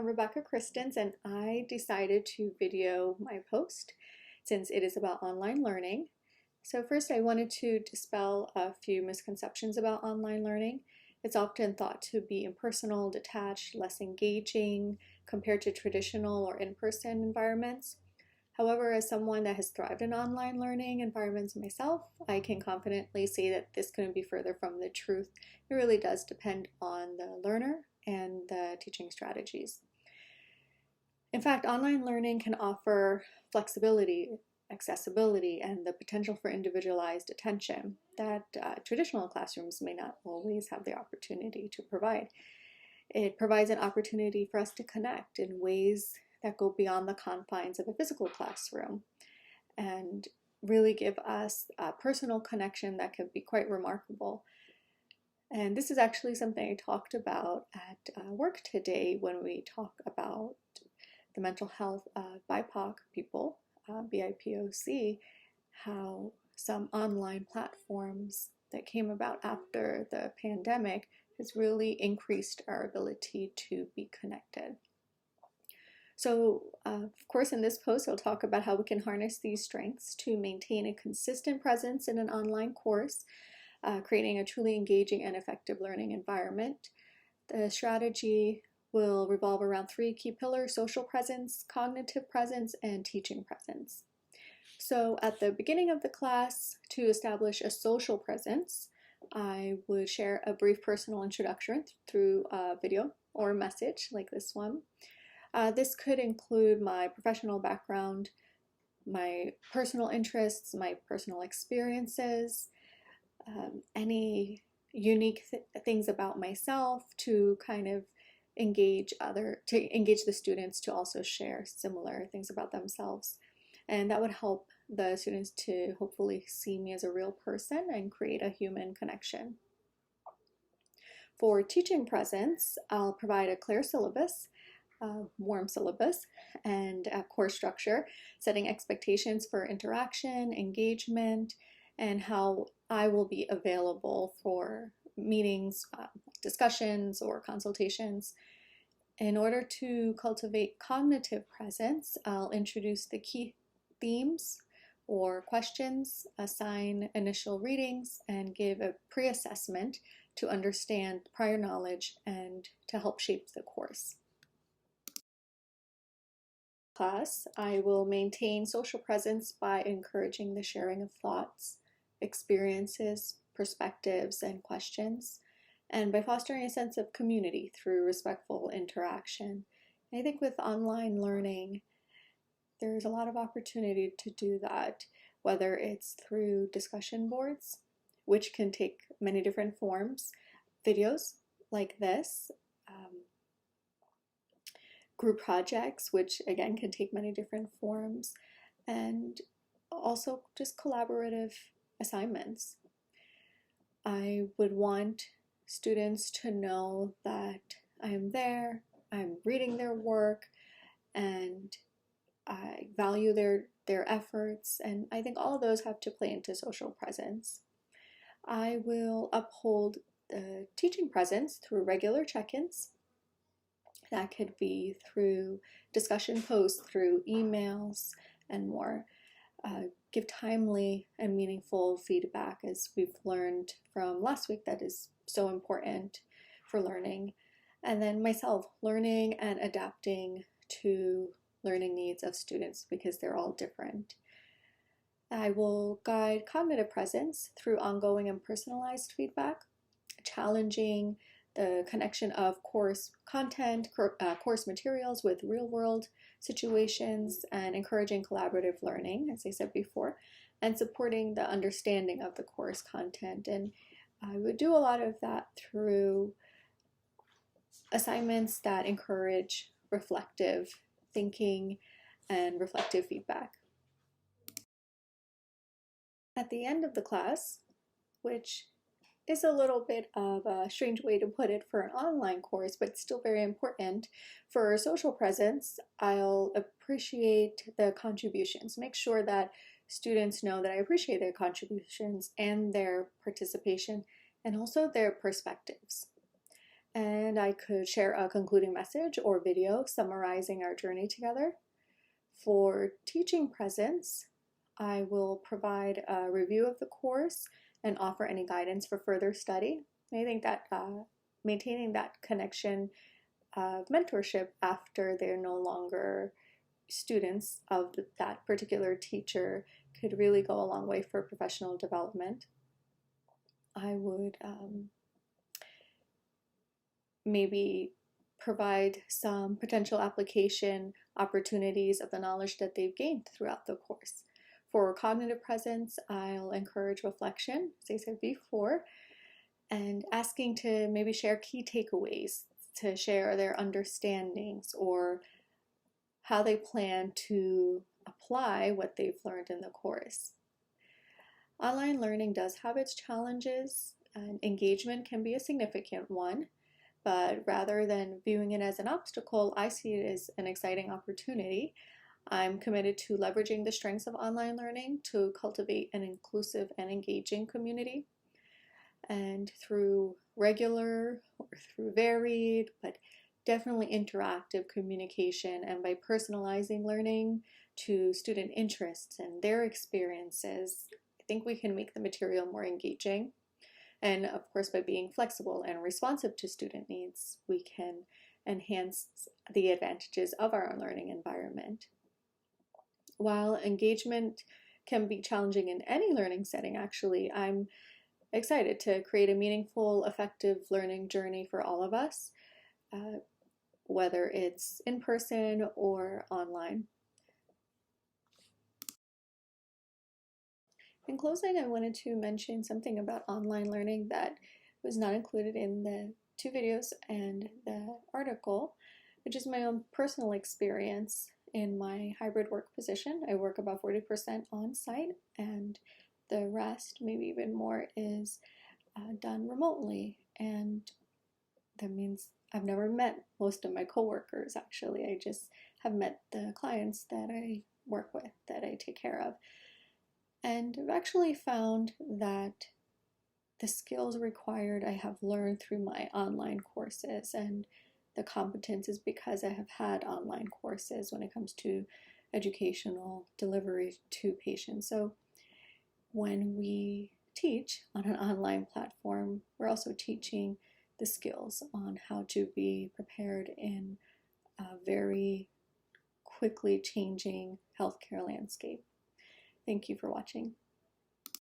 Rebecca Christens, and I decided to video my post since it is about online learning. So first I wanted to dispel a few misconceptions about online learning. It's often thought to be impersonal, detached, less engaging compared to traditional or in-person environments. However, as someone that has thrived in online learning environments myself, I can confidently say that this couldn't be further from the truth. It really does depend on the learner and the teaching strategies. In fact, online learning can offer flexibility, accessibility, and the potential for individualized attention that traditional classrooms may not always have the opportunity to provide. It provides an opportunity for us to connect in ways that go beyond the confines of a physical classroom and really give us a personal connection that can be quite remarkable. And this is actually something I talked about at work today when we talk about the mental health of BIPOC people, BIPOC, how some online platforms that came about after the pandemic has really increased our ability to be connected. So, of course, in this post, I'll talk about how we can harness these strengths to maintain a consistent presence in an online course, creating a truly engaging and effective learning environment. The strategy will revolve around three key pillars: social presence, cognitive presence, and teaching presence. So at the beginning of the class, to establish a social presence, I would share a brief personal introduction through a video or a message like this one. This could include my professional background, my personal interests, my personal experiences, any unique things about myself to kind of engage the students to also share similar things about themselves. And that would help the students to hopefully see me as a real person and create a human connection. For teaching presence, I'll provide a clear syllabus, warm syllabus, and a course structure, setting expectations for interaction, engagement, and how I will be available for meetings, discussions, or consultations. In order to cultivate cognitive presence, I'll introduce the key themes or questions, assign initial readings, and give a pre-assessment to understand prior knowledge and to help shape the course. Class, I will maintain social presence by encouraging the sharing of thoughts, experiences, perspectives, and questions, and by fostering a sense of community through respectful interaction. And I think with online learning, there's a lot of opportunity to do that, whether it's through discussion boards, which can take many different forms, videos like this, group projects, which again can take many different forms, and also just collaborative assignments. I would want students to know that I'm there, I'm reading their work, and I value their efforts, and I think all of those have to play into social presence. I will uphold the teaching presence through regular check-ins. That could be through discussion posts, through emails, and more. Give timely and meaningful feedback, as we've learned from last week that is so important for learning. And then myself, learning and adapting to learning needs of students because they're all different. I will guide cognitive presence through ongoing and personalized feedback, challenging the connection of course content, course materials with real-world situations, and encouraging collaborative learning, as I said before, and supporting the understanding of the course content. And I would do a lot of that through assignments that encourage reflective thinking and reflective feedback. At the end of the class, which is a little bit of a strange way to put it for an online course, but still very important for social presence, I'll appreciate the contributions. Make sure that students know that I appreciate their contributions and their participation and also their perspectives. and I could share a concluding message or video summarizing our journey together. For teaching presence, I will provide a review of the course and offer any guidance for further study. I think that maintaining that connection of mentorship after they're no longer students of that particular teacher could really go a long way for professional development. I would maybe provide some potential application opportunities of the knowledge that they've gained throughout the course. For cognitive presence, I'll encourage reflection, as I said before, and asking to maybe share key takeaways, to share their understandings or how they plan to apply what they've learned in the course. Online learning does have its challenges, and engagement can be a significant one, but rather than viewing it as an obstacle, I see it as an exciting opportunity. I'm committed to leveraging the strengths of online learning to cultivate an inclusive and engaging community. And through regular or through varied, but definitely interactive communication, and by personalizing learning to student interests and their experiences, I think we can make the material more engaging. And of course, by being flexible and responsive to student needs, we can enhance the advantages of our learning environment. While engagement can be challenging in any learning setting, actually, I'm excited to create a meaningful, effective learning journey for all of us, whether it's in person or online. In closing, I wanted to mention something about online learning that was not included in the 2 videos and the article, which is my own personal experience in my hybrid work position. I work about 40% on site, and the rest, maybe even more, is done remotely. And that means I've never met most of my coworkers, actually. I just have met the clients that I work with, that I take care of. And I've actually found that the skills required I have learned through my online courses, and the competence is because I have had online courses when it comes to educational delivery to patients. So when we teach on an online platform, we're also teaching the skills on how to be prepared in a very quickly changing healthcare landscape. Thank you for watching.